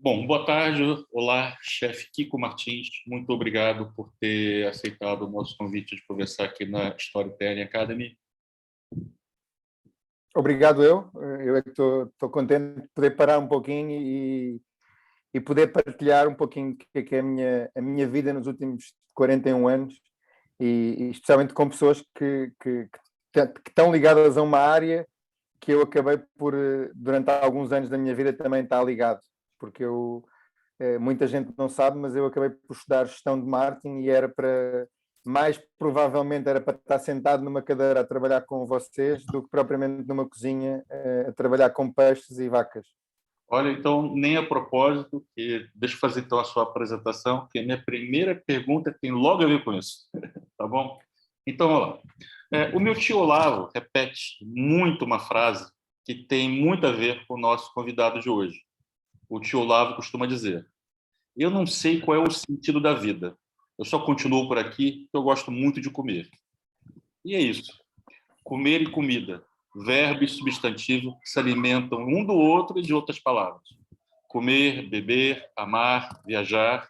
Bom, boa tarde. Olá, chefe Kiko Martins. Muito obrigado por ter aceitado o nosso convite de conversar aqui na Storytelling Academy. Obrigado eu é que estou contente de poder parar um pouquinho e poder partilhar um pouquinho o que é a minha vida nos últimos 41 anos e especialmente com pessoas que estão ligadas a uma área que eu acabei por, durante alguns anos da minha vida, também estar ligado, porque muita gente não sabe, mas eu acabei por estudar gestão de marketing e mais provavelmente era para estar sentado numa cadeira a trabalhar com vocês do que propriamente numa cozinha a trabalhar com peixes e vacas. Olha, então, nem a propósito, deixa eu fazer então a sua apresentação, que a minha primeira pergunta tem logo a ver com isso, tá bom? Então, vamos lá. O meu tio Olavo repete muito uma frase que tem muito a ver com o nosso convidado de hoje. O tio Olavo costuma dizer: eu não sei qual é o sentido da vida. Eu só continuo por aqui porque eu gosto muito de comer. E é isso. Comer e comida. Verbo e substantivo se alimentam um do outro e de outras palavras. Comer, beber, amar, viajar.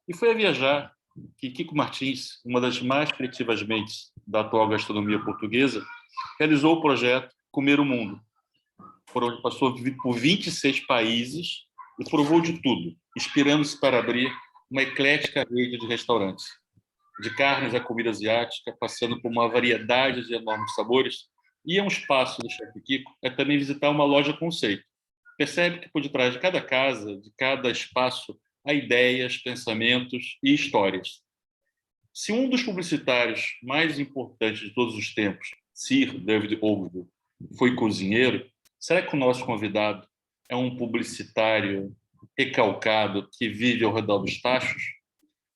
E foi a viajar que Kiko Martins, uma das mais criativas mentes da atual gastronomia portuguesa, realizou o projeto Comer o Mundo, por onde passou por 26 países e provou de tudo, inspirando-se para abrir uma eclética rede de restaurantes, de carnes à comida asiática, passando por uma variedade de enormes sabores. E um espaço do Chefe Kiko é também visitar uma loja conceito. Percebe que por detrás de cada casa, de cada espaço, há ideias, pensamentos e histórias. Se um dos publicitários mais importantes de todos os tempos, Sir David Ogilvy, foi cozinheiro, será que o nosso convidado é um publicitário recalcado que vive ao redor dos tachos?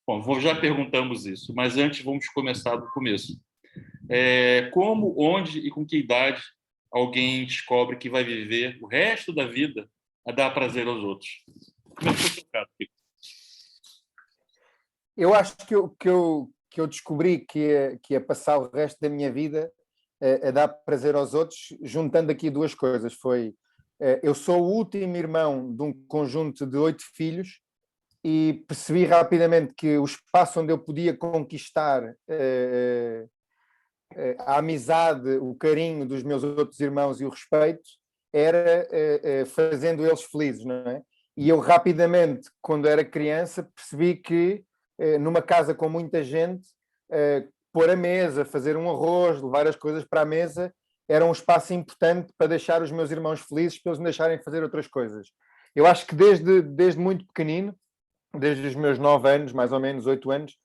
Bom, já perguntamos isso, mas antes vamos começar do começo. Como, onde e com que idade alguém descobre que vai viver o resto da vida a dar prazer aos outros? Como é que foi o seu caso, Kiko? Eu acho que eu descobri que ia passar o resto da minha vida a dar prazer aos outros, juntando aqui duas coisas. Eu sou o último irmão de um conjunto de 8 filhos e percebi rapidamente que o espaço onde eu podia conquistar a amizade, o carinho dos meus outros irmãos e o respeito era fazendo eles felizes, não é? E eu rapidamente, quando era criança, percebi que numa casa com muita gente, pôr a mesa, fazer um arroz, levar as coisas para a mesa, era um espaço importante para deixar os meus irmãos felizes, para eles me deixarem fazer outras coisas. Eu acho que desde muito pequenino, desde os meus 9 anos, mais ou menos 8 anos,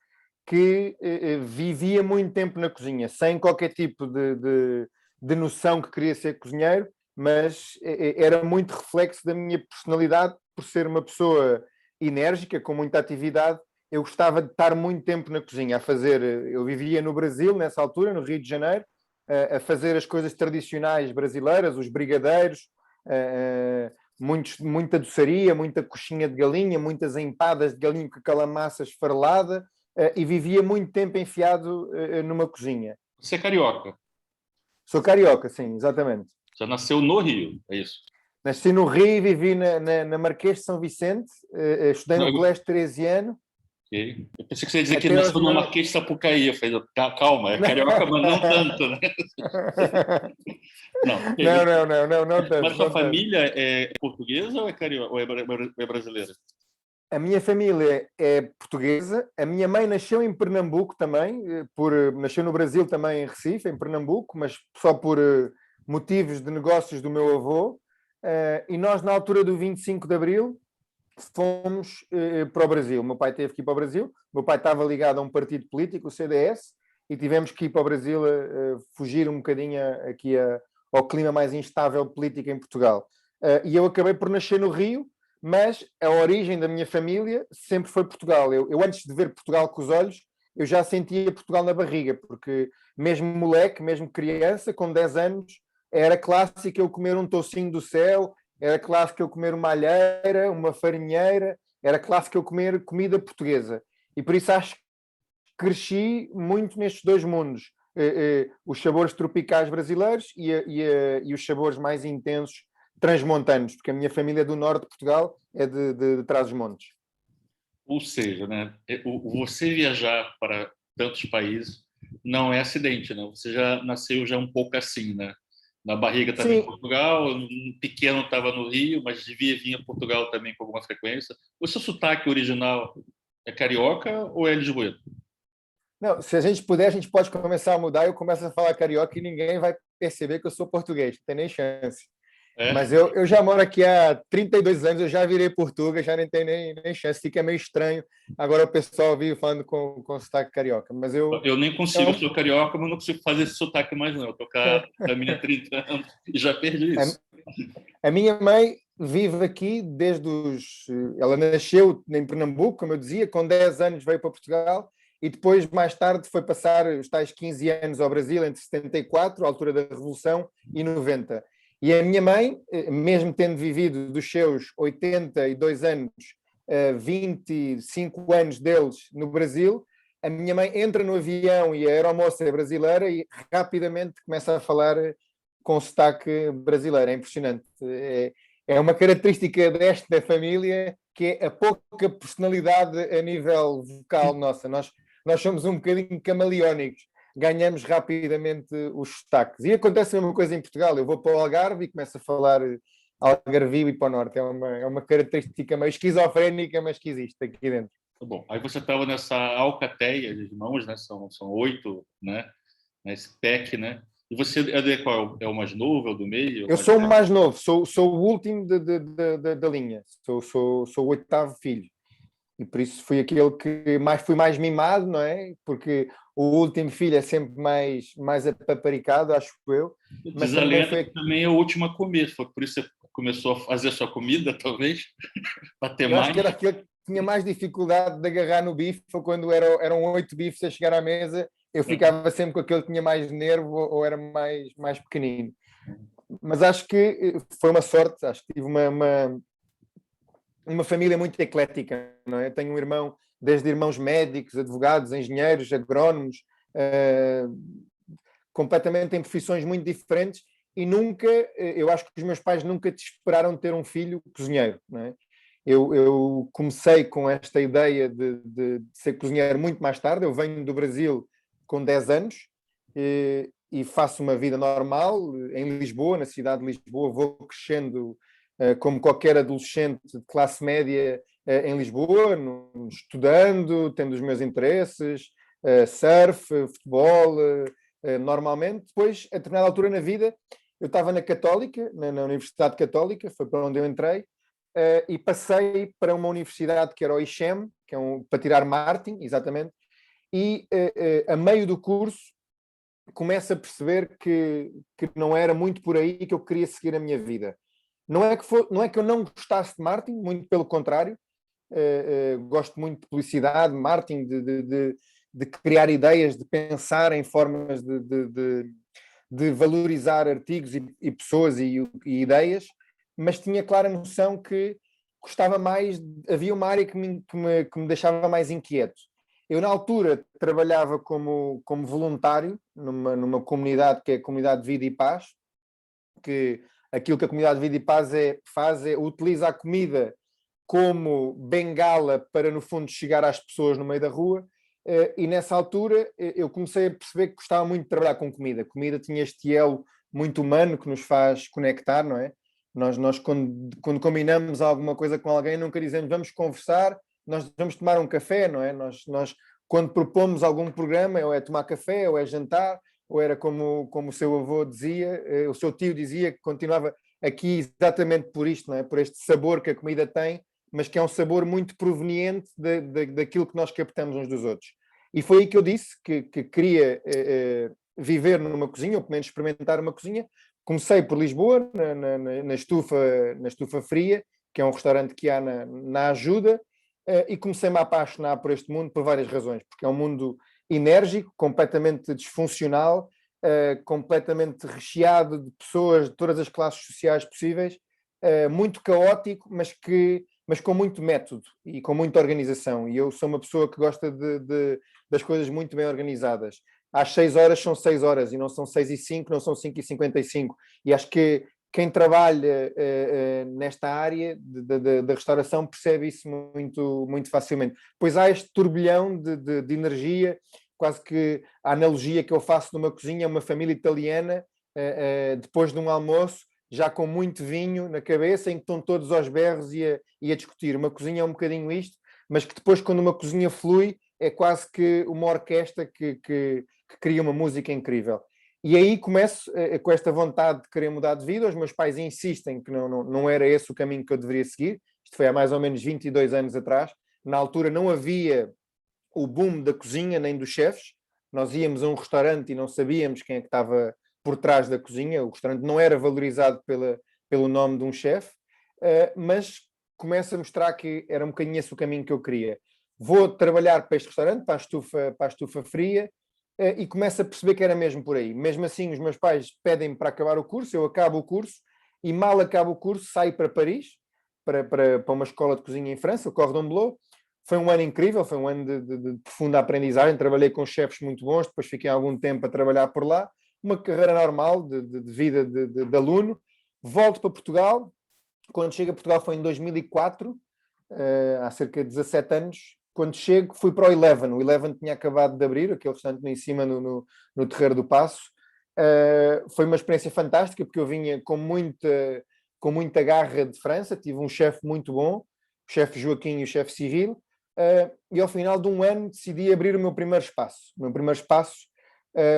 que vivia muito tempo na cozinha, sem qualquer tipo de noção que queria ser cozinheiro, mas era muito reflexo da minha personalidade, por ser uma pessoa enérgica, com muita atividade. Eu gostava de estar muito tempo na cozinha, a fazer. Eu vivia no Brasil, nessa altura, no Rio de Janeiro, a fazer as coisas tradicionais brasileiras, os brigadeiros, muita doçaria, muita coxinha de galinha, muitas empadas de galinha com aquela massa esfarelada, e vivia muito tempo enfiado numa cozinha. Você é carioca. Sou carioca, sim, exatamente. Já nasceu no Rio, é isso? Nasci no Rio e vivi na Marquês de São Vicente, estudei no Colégio Teresiano. Okay. Eu pensei que você ia dizer que Até nasceu aos no meus... Marquês de Sapucaí. Eu falei, calma, é carioca, mas não tanto, né? Não, não tanto. mas sua Não tanto. família é portuguesa ou é carioca, ou é brasileira? A minha família é portuguesa, a minha mãe nasceu em Pernambuco também, nasceu no Brasil também, em Recife, em Pernambuco, mas só por motivos de negócios do meu avô, e nós na altura do 25 de Abril fomos para o Brasil. O meu pai teve que ir para o Brasil, o meu pai estava ligado a um partido político, o CDS, e tivemos que ir para o Brasil fugir um bocadinho aqui ao clima mais instável político em Portugal. E eu acabei por nascer no Rio, mas a origem da minha família sempre foi Portugal. Eu antes de ver Portugal com os olhos, eu já sentia Portugal na barriga, porque mesmo moleque, mesmo criança, com 10 anos, era clássico eu comer um tocinho do céu, era clássico eu comer uma alheira, uma farinheira, era clássico eu comer comida portuguesa. E por isso acho que cresci muito nestes dois mundos. Os sabores tropicais brasileiros e os sabores mais intensos transmontanos, porque a minha família é do norte de Portugal, é de Trás-os-Montes. Ou seja, né, você viajar para tantos países não é acidente, né? Você já nasceu já um pouco assim, né? Na barriga estava em Sim, Portugal, pequeno estava no Rio, mas devia vir a Portugal também com alguma frequência. O seu sotaque original é carioca ou é lisboeta? não, se a gente puder, a gente pode começar a mudar. Eu começo a falar carioca e ninguém vai perceber que eu sou português, não tem nem chance. É? Mas eu já moro aqui há 32 anos, eu já virei português, já nem tem nem chance, fica meio estranho. Agora o pessoal vive falando com sotaque carioca. Mas Eu nem consigo, eu então, sou carioca, mas não consigo fazer esse sotaque mais não. Eu tô com a caminho há 30 anos e já perdi a, isso. a minha mãe vive aqui desde os. Ela nasceu em Pernambuco, como eu dizia, com 10 anos veio para Portugal e depois, mais tarde, foi passar os tais 15 anos ao Brasil, entre 74, a altura da Revolução, e 90. E a minha mãe, mesmo tendo vivido dos seus 82 anos, 25 anos deles no Brasil, a minha mãe entra no avião e a aeromoça é brasileira e rapidamente começa a falar com sotaque brasileiro. É impressionante. É uma característica desta família que é a pouca personalidade a nível vocal nossa. Nós somos um bocadinho camaleónicos, ganhamos rapidamente os sotaques. E acontece a mesma coisa em Portugal. Eu vou para o Algarve e começo a falar algarvio e para o norte. É uma característica meio esquizofrénica, mas que existe aqui dentro. Tá bom, aí você estava nessa alcateia de irmãos, né? São 8, né? Nesse pack, né? E você é de qual? É o mais novo, é o do meio? É o Eu mais sou o velho? mais novo, sou o último da linha, sou o oitavo filho. E por isso fui aquele que fui mais mimado, não é? Porque o último filho é sempre mais apaparicado, acho eu, mas Diz a também lenda foi. que também é o último a comer. Foi por isso que você começou a fazer a sua comida, talvez, para ter Eu acho que mais. era aquele que tinha mais dificuldade de agarrar no bife, foi quando eram 8 bifes a chegar à mesa, eu ficava sempre com aquele que tinha mais nervo ou era mais pequenino. Mas acho que foi uma sorte, acho que tive uma família muito eclética, não é? Eu tenho um irmão, desde irmãos médicos, advogados, engenheiros, agrónomos, completamente em profissões muito diferentes e nunca, eu acho que os meus pais nunca te esperaram ter um filho cozinheiro, não é? Eu comecei com esta ideia de ser cozinheiro muito mais tarde, eu venho do Brasil com 10 anos e faço uma vida normal em Lisboa, na cidade de Lisboa, vou crescendo como qualquer adolescente de classe média em Lisboa, estudando, tendo os meus interesses, surf, futebol, normalmente. Depois, a determinada altura na vida, eu estava na Católica, na Universidade Católica, foi para onde eu entrei, e passei para uma universidade que era o ICHEM, que é para tirar marketing, exatamente, e a meio do curso começo a perceber que não era muito por aí que eu queria seguir a minha vida. Não é que eu não gostasse de marketing, muito pelo contrário, gosto muito de publicidade, marketing, de criar ideias, de pensar em formas de valorizar artigos e pessoas e ideias, mas tinha clara noção que gostava mais, havia uma área que me deixava mais inquieto. Eu, na altura, trabalhava como voluntário numa comunidade que é a Comunidade de Vida e Paz, que aquilo que a Comunidade de Vida e Paz utiliza a comida como bengala para, no fundo, chegar às pessoas no meio da rua. E nessa altura eu comecei a perceber que gostava muito de trabalhar com comida. A comida tinha este elo muito humano que nos faz conectar, não é? Nós quando combinamos alguma coisa com alguém, nunca dizemos vamos conversar, nós vamos tomar um café, não é? Nós quando propomos algum programa, ou é tomar café, ou é jantar, ou era como o seu avô dizia, o seu tio dizia, que continuava aqui exatamente por isto, não é? Por este sabor que a comida tem, mas que é um sabor muito proveniente daquilo que nós captamos uns dos outros. E foi aí que eu disse que queria viver numa cozinha, ou pelo menos experimentar uma cozinha. Comecei por Lisboa, na Estufa Fria, que é um restaurante que há na Ajuda, e comecei-me a apaixonar por este mundo por várias razões, porque é um mundo enérgico, completamente disfuncional, completamente recheado de pessoas de todas as classes sociais possíveis, muito caótico, mas com muito método e com muita organização. E eu sou uma pessoa que gosta das coisas muito bem organizadas. Às 6 horas são 6 horas e não são 6:05, não são 5:55. E acho que quem trabalha nesta área da restauração percebe isso muito, muito facilmente. Pois há este turbilhão de energia, quase que a analogia que eu faço numa cozinha, uma família italiana, depois de um almoço, já com muito vinho na cabeça, em que estão todos aos berros e a discutir. Uma cozinha é um bocadinho isto, mas que depois, quando uma cozinha flui, é quase que uma orquestra que cria uma música incrível. E aí começo com esta vontade de querer mudar de vida. Os meus pais insistem que não era esse o caminho que eu deveria seguir. Isto foi há mais ou menos 22 anos atrás. Na altura não havia o boom da cozinha nem dos chefes. Nós íamos a um restaurante e não sabíamos quem é que estava por trás da cozinha. O restaurante não era valorizado pelo nome de um chefe, mas começa a mostrar que era um bocadinho esse o caminho que eu queria. Vou trabalhar para este restaurante, para a estufa fria, e começo a perceber que era mesmo por aí. Mesmo assim, os meus pais pedem-me para acabar o curso, eu acabo o curso, e mal acabo o curso, saio para Paris, para uma escola de cozinha em França, o Cordon Bleu. Foi um ano incrível, foi um ano de profunda aprendizagem, trabalhei com chefes muito bons, depois fiquei algum tempo a trabalhar por lá, uma carreira normal de vida de aluno. Volto para Portugal, quando chego a Portugal foi em 2004, há cerca de 17 anos. Quando chego, fui para o Eleven. O Eleven tinha acabado de abrir, aquele restaurante em cima no Terreiro do Paço. Foi uma experiência fantástica, porque eu vinha com muita garra de França, tive um chefe muito bom, o chefe Joaquim e o chefe Cyril, e ao final de um ano decidi abrir o meu primeiro espaço. O meu primeiro espaço,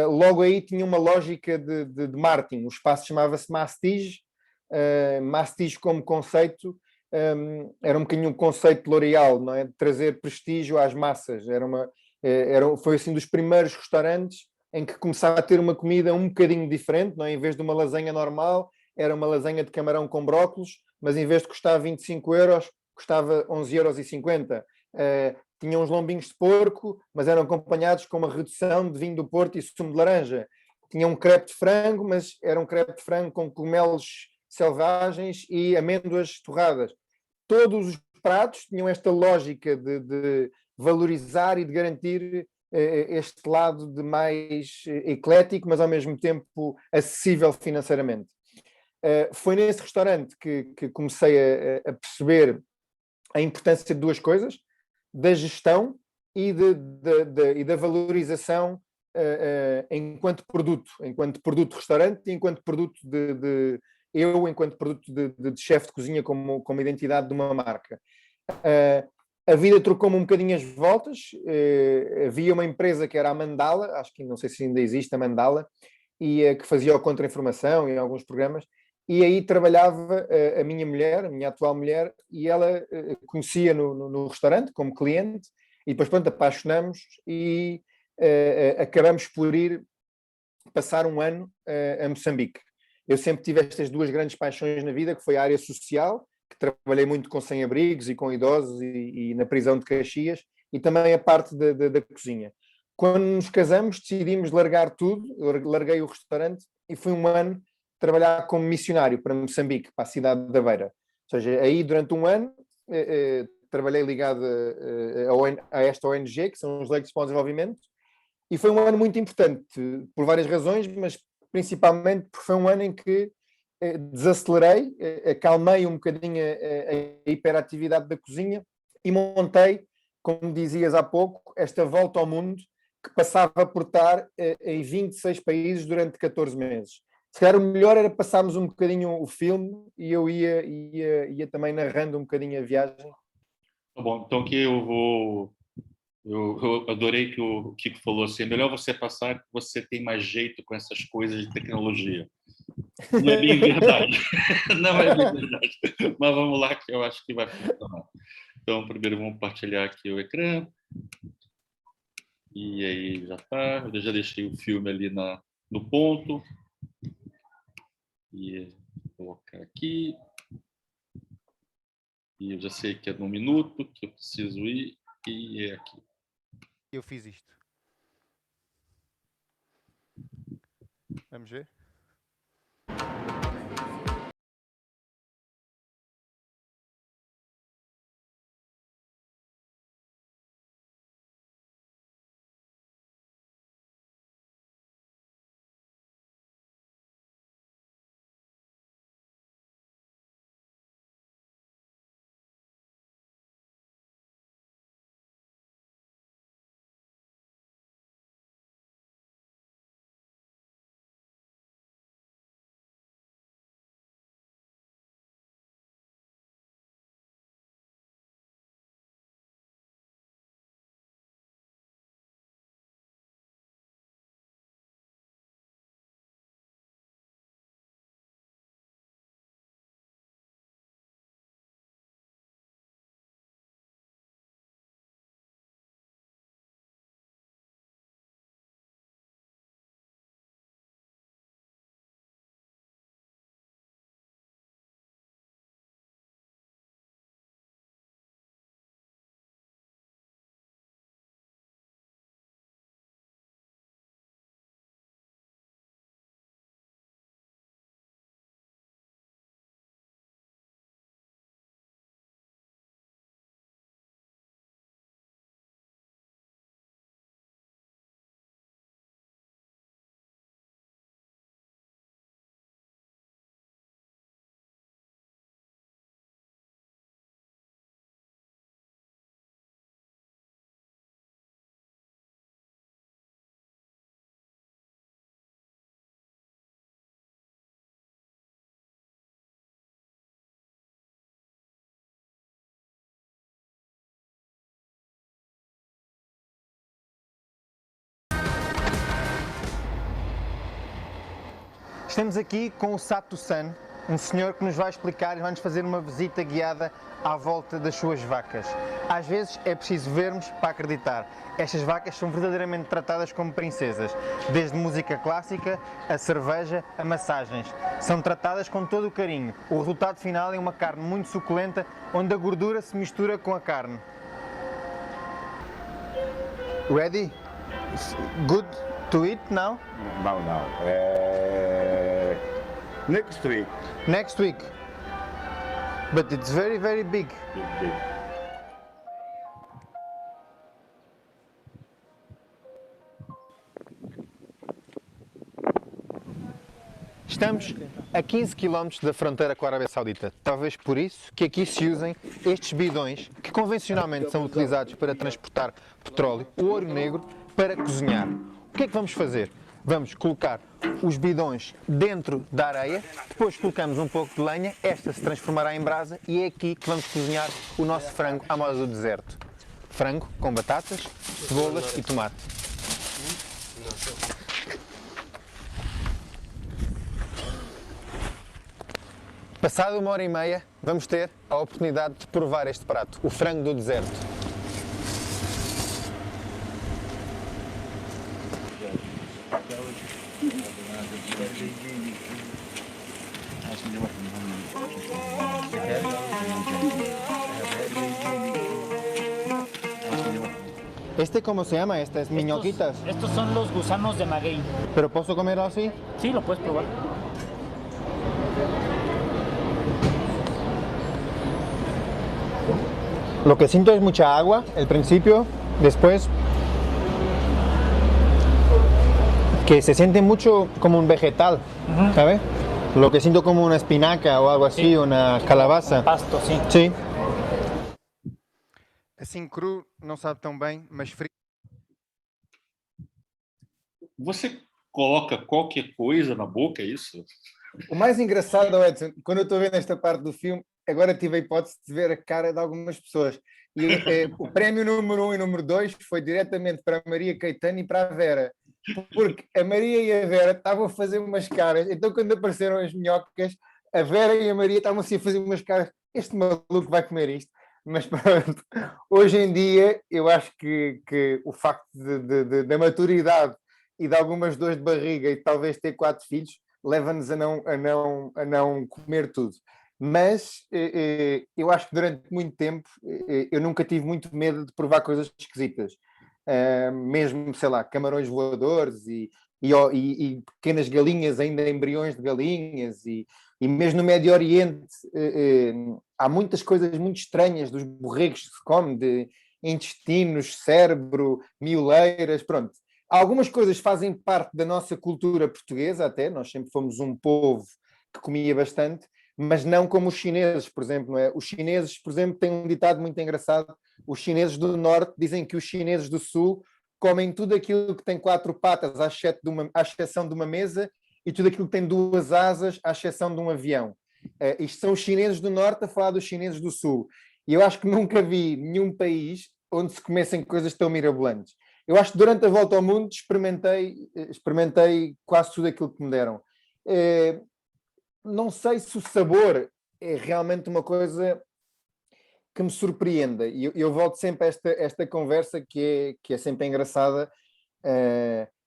logo aí tinha uma lógica de marketing. O espaço chamava-se Mastige. Mastige como conceito era um bocadinho um conceito de L'Oréal, não é? De trazer prestígio às massas. Foi assim dos primeiros restaurantes em que começava a ter uma comida um bocadinho diferente, não é? Em vez de uma lasanha normal, era uma lasanha de camarão com brócolos, mas em vez de custar 25 euros, custava 11,50 euros. Tinha uns lombinhos de porco, mas eram acompanhados com uma redução de vinho do Porto e sumo de laranja. Tinha um crepe de frango, mas era um crepe de frango com cogumelos selvagens e amêndoas torradas. Todos os pratos tinham esta lógica de valorizar e de garantir este lado de mais eclético, mas ao mesmo tempo acessível financeiramente. Foi nesse restaurante que comecei a perceber a importância de duas coisas, da gestão e da valorização enquanto produto restaurante e enquanto produto enquanto produto de chefe de cozinha como identidade de uma marca. A vida trocou-me um bocadinho as voltas. Havia uma empresa que era a Mandala, acho que não sei se ainda existe a Mandala, e que fazia o Contra-Informação e alguns programas, e aí trabalhava a minha mulher, a minha atual mulher, e ela conhecia no restaurante como cliente, e depois pronto, apaixonamos e acabamos por ir passar um ano a Moçambique. Eu sempre tive estas duas grandes paixões na vida, que foi a área social, que trabalhei muito com sem-abrigos e com idosos e na prisão de Caxias, e também a parte da cozinha. Quando nos casamos, decidimos largar tudo, eu larguei o restaurante e fui um ano trabalhar como missionário para Moçambique, para a cidade da Beira. Ou seja, aí durante um ano trabalhei ligado a esta ONG, que são os Leigos para o Desenvolvimento, e foi um ano muito importante, por várias razões, mas principalmente porque foi um ano em que desacelerei, acalmei um bocadinho a hiperatividade da cozinha e montei, como dizias há pouco, esta volta ao mundo que passava por estar em 26 países durante 14 meses. Se calhar o melhor era passarmos um bocadinho o filme e eu ia também narrando um bocadinho a viagem. Tá bom, então que eu vou. Eu adorei que o Kiko falou assim: é melhor você passar que você tem mais jeito com essas coisas de tecnologia. Não é bem verdade. Não é bem verdade. Mas vamos lá, que eu acho que vai funcionar. Então, primeiro vamos compartilhar aqui o ecrã. E aí já está. Eu já deixei o filme ali no ponto. E vou colocar aqui. E eu já sei que é no minuto que eu preciso ir. E é aqui. Eu fiz isto. Vamos ver? Estamos aqui com o Sato-san, um senhor que nos vai explicar e vai-nos fazer uma visita guiada à volta das suas vacas. Às vezes é preciso vermos para acreditar. Estas vacas são verdadeiramente tratadas como princesas, desde música clássica, a cerveja, a massagens. São tratadas com todo o carinho. O resultado final é uma carne muito suculenta, onde a gordura se mistura com a carne. Ready? Good to eat now? No, no. Next week. Next week. But it's very, very big. Estamos a 15 km da fronteira com a Arábia Saudita. Talvez por isso que aqui se usem estes bidões que convencionalmente são utilizados para transportar petróleo, o ouro negro, para cozinhar. O que é que vamos fazer? Vamos colocar os bidões dentro da areia, depois colocamos um pouco de lenha, esta se transformará em brasa e é aqui que vamos cozinhar o nosso frango à moda do deserto. Frango com batatas, cebolas e tomate. Passada 1h30, vamos ter a oportunidade de provar este prato, o frango do deserto. ¿Cómo se llama? Estas miñoquitas. Estos son los gusanos de maguey. ¿Pero puedo comerlo así? Sí, lo puedes probar. Lo que siento es mucha agua al principio, después que se siente mucho como un vegetal, ¿sabes? Lo que siento como una espinaca o algo así, Sí. una calabaza. Pasto, sí. Sim. Assim cru não sabe tão bem, mas frio. Você coloca qualquer coisa na boca, é isso? O mais engraçado, Edson, quando eu estou vendo esta parte do filme, agora tive a hipótese de ver a cara de algumas pessoas. E o prémio número 1 e número 2 foi diretamente para a Maria Caetano e para a Vera. Porque a Maria e a Vera estavam a fazer umas caras. Então, quando apareceram as minhocas, a Vera e a Maria estavam assim a fazer umas caras. Este maluco vai comer isto. Mas pronto, hoje em dia, eu acho que o facto da maturidade e de algumas dores de barriga e talvez ter 4 filhos leva-nos a não comer tudo. Mas eu acho que durante muito tempo eu nunca tive muito medo de provar coisas esquisitas. Mesmo, sei lá, camarões voadores e pequenas galinhas, ainda embriões de galinhas, e mesmo no Médio Oriente há muitas coisas muito estranhas dos borregos que se come, de intestinos, cérebro, mioleiras, pronto. Algumas coisas fazem parte da nossa cultura portuguesa até, nós sempre fomos um povo que comia bastante, mas não como os chineses, por exemplo, não é? Os chineses, por exemplo, têm um ditado muito engraçado. Os chineses do norte dizem que os chineses do sul comem tudo aquilo que tem 4 patas, à exceção de uma mesa, e tudo aquilo que tem 2 asas, à exceção de um avião. Isto são os chineses do norte a falar dos chineses do sul. E eu acho que nunca vi nenhum país onde se comessem coisas tão mirabolantes. Eu acho que durante a volta ao mundo experimentei quase tudo aquilo que me deram. Não sei se o sabor é realmente uma coisa que me surpreenda. E eu volto sempre a esta conversa que é sempre engraçada,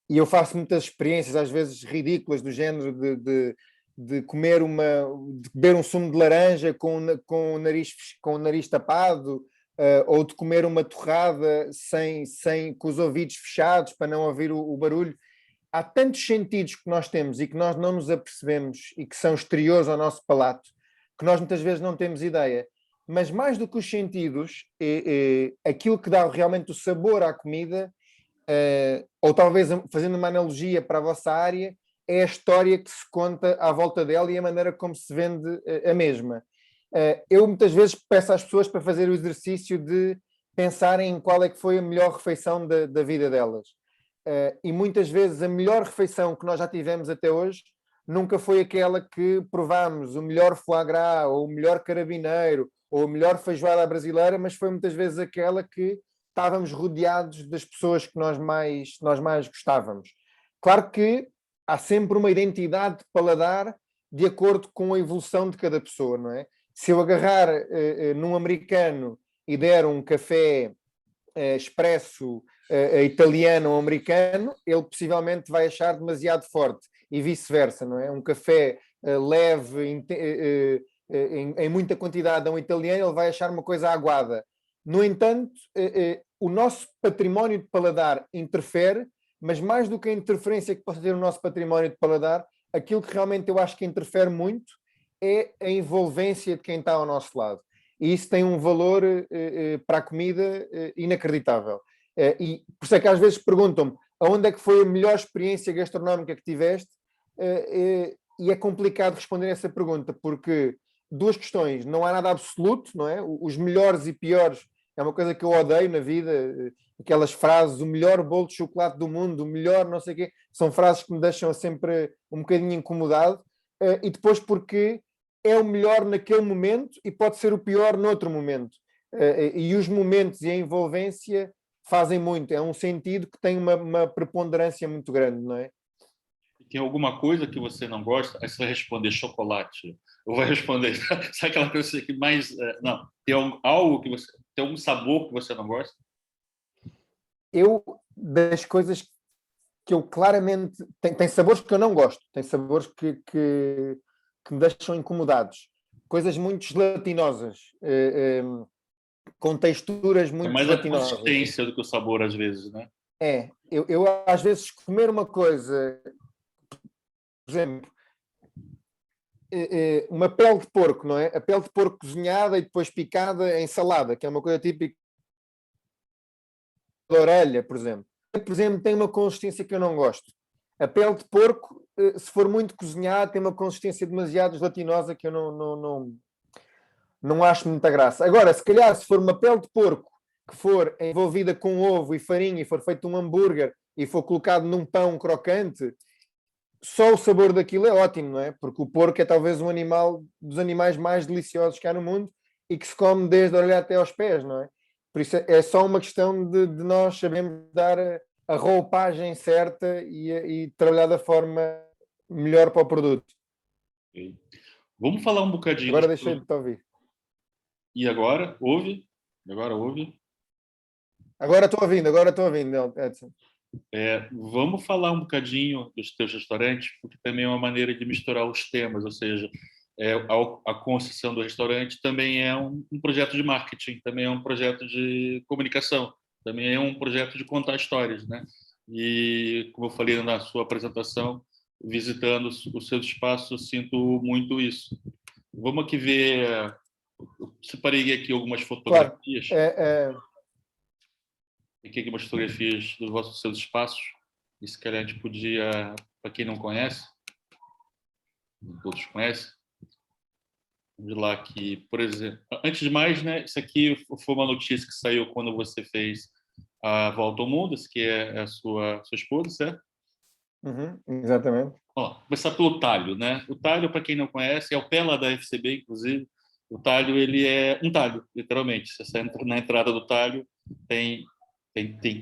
e eu faço muitas experiências, às vezes ridículas, do género de comer de beber um sumo de laranja com o nariz tapado, ou de comer uma torrada com os ouvidos fechados para não ouvir o barulho. Há tantos sentidos que nós temos e que nós não nos apercebemos e que são exteriores ao nosso palato, que nós muitas vezes não temos ideia. Mas mais do que os sentidos, aquilo que dá realmente o sabor à comida, ou talvez fazendo uma analogia para a vossa área, é a história que se conta à volta dela e a maneira como se vende a mesma. Eu muitas vezes peço às pessoas para fazer o exercício de pensarem em qual é que foi a melhor refeição da vida delas. E muitas vezes a melhor refeição que nós já tivemos até hoje nunca foi aquela que provámos o melhor foie gras, ou o melhor carabineiro, ou a melhor feijoada brasileira, mas foi muitas vezes aquela que estávamos rodeados das pessoas que nós mais gostávamos. Claro que há sempre uma identidade de paladar de acordo com a evolução de cada pessoa, não é? Se eu agarrar num americano e der um café expresso italiano ou americano, ele possivelmente vai achar demasiado forte e vice-versa, não é? Um café leve em muita quantidade a um italiano, ele vai achar uma coisa aguada. No entanto, o nosso património de paladar interfere, mas mais do que a interferência que possa ter o nosso património de paladar, aquilo que realmente eu acho que interfere muito é a envolvência de quem está ao nosso lado. E isso tem um valor para a comida inacreditável. E por isso é que às vezes perguntam-me aonde é que foi a melhor experiência gastronómica que tiveste, e é complicado responder essa pergunta, porque duas questões, não há nada absoluto, não é? Os melhores e piores é uma coisa que eu odeio na vida, aquelas frases, o melhor bolo de chocolate do mundo, o melhor não sei o quê, são frases que me deixam sempre um bocadinho incomodado, e depois porque é o melhor naquele momento e pode ser o pior noutro momento. E os momentos e a envolvência fazem muito, é um sentido que tem uma preponderância muito grande, não é? Tem alguma coisa que você não gosta? Aí você vai responder chocolate. Ou vai responder, sabe aquela coisa que mais... Não, tem algo que você... Tem algum sabor que você não gosta? Das coisas que eu claramente... Tem sabores que eu não gosto, tem sabores que me deixam incomodados. Coisas muito gelatinosas, com texturas muito É mais gelatinosas. a consistência do que o sabor, às vezes, né? Eu às vezes comer uma coisa... Por exemplo, uma pele de porco, não é? A pele de porco cozinhada e depois picada em salada, que é uma coisa típica da orelha, por exemplo. Por exemplo, tem uma consistência que eu não gosto. A pele de porco, se for muito cozinhada, tem uma consistência demasiado gelatinosa que eu não acho muita graça. Agora, se calhar, se for uma pele de porco que for envolvida com ovo e farinha e for feito um hambúrguer e for colocado num pão crocante, só o sabor daquilo é ótimo, não é? Porque o porco é talvez um animal dos animais mais deliciosos que há no mundo e que se come desde a orelha até aos pés, não é? Por isso é só uma questão de nós sabermos dar a roupagem certa e trabalhar da forma melhor para o produto. Okay. Vamos falar um bocadinho... Agora deixei de te ouvir. E agora? Ouve? Agora ouve? Agora estou ouvindo, Edson. Vamos falar um bocadinho dos teus restaurantes, porque também é uma maneira de misturar os temas, ou seja, a concessão do restaurante também é um projeto de marketing, também é um projeto de comunicação, também é um projeto de contar histórias, né? E, como eu falei na sua apresentação, visitando os seus espaços, sinto muito isso. Vamos aqui ver... Eu separei aqui algumas fotografias. Claro. Aqui algumas fotografias dos seus espaços. E se calhar a gente podia, para quem não conhece, todos conhecem, vamos lá aqui, por exemplo. Antes de mais, né, isso aqui foi uma notícia que saiu quando você fez a Volta ao Mundo, que é a sua esposa, certo? Exatamente. Vamos começar pelo talho, né? O talho, para quem não conhece, é o Pela da FCB, inclusive. O talho, ele é um talho, literalmente. Você entra na entrada do talho, tem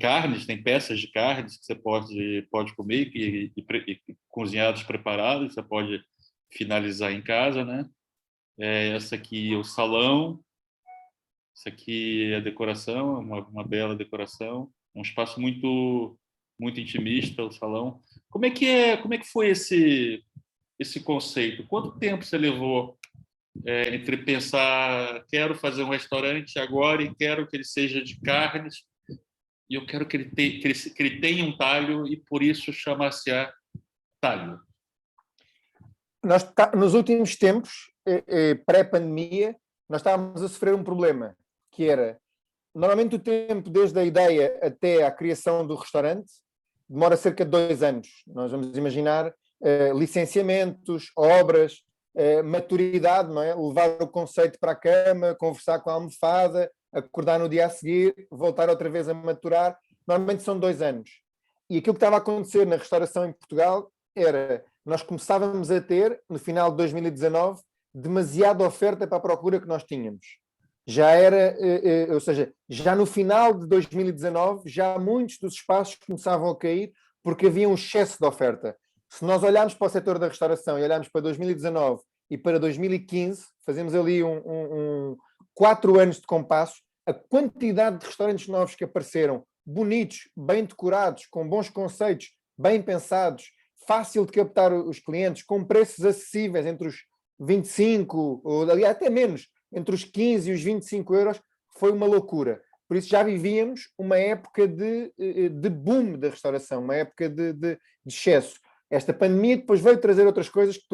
carnes, tem peças de carnes que você pode comer e cozinhados, preparados, você pode finalizar em casa, né? Essa aqui é o salão, essa aqui é a decoração, uma bela decoração, um espaço muito muito intimista, o salão. Como é que foi esse conceito? Quanto tempo você levou entre pensar, quero fazer um restaurante agora e quero que ele seja de carnes, e eu quero que ele tenha um talho e por isso chama-se talho? Nos últimos tempos, pré-pandemia, nós estávamos a sofrer um problema, que era, normalmente o tempo desde a ideia até à criação do restaurante demora cerca de 2 anos. Nós vamos imaginar licenciamentos, obras, maturidade, não é? Levar o conceito para a cama, conversar com a almofada, acordar no dia a seguir, voltar outra vez a maturar. Normalmente são 2 anos. E aquilo que estava a acontecer na restauração em Portugal era, nós começávamos a ter, no final de 2019, demasiada oferta para a procura que nós tínhamos. Já era, ou seja, já no final de 2019, já muitos dos espaços começavam a cair porque havia um excesso de oferta. Se nós olharmos para o setor da restauração e olharmos para 2019 e para 2015, fazemos ali 4 anos de compasso, a quantidade de restaurantes novos que apareceram, bonitos, bem decorados, com bons conceitos, bem pensados, fácil de captar os clientes, com preços acessíveis entre os 25, ou aliás, até menos, entre os 15 e os 25 euros, foi uma loucura. Por isso já vivíamos uma época de boom da restauração, uma época de excesso. Esta pandemia depois veio trazer outras coisas que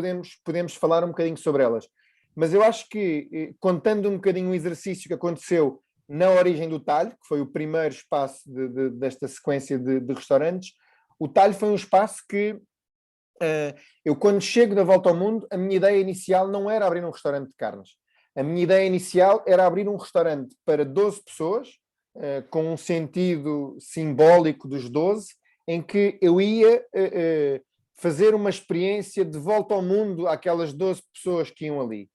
podemos falar um bocadinho sobre elas. Mas eu acho que, contando um bocadinho o exercício que aconteceu na origem do Talho, que foi o primeiro espaço desta sequência de restaurantes, o Talho foi um espaço que eu, quando chego da volta ao mundo, a minha ideia inicial não era abrir um restaurante de carnes. A minha ideia inicial era abrir um restaurante para 12 pessoas, com um sentido simbólico dos 12, em que eu ia fazer uma experiência de volta ao mundo àquelas 12 pessoas que iam ali.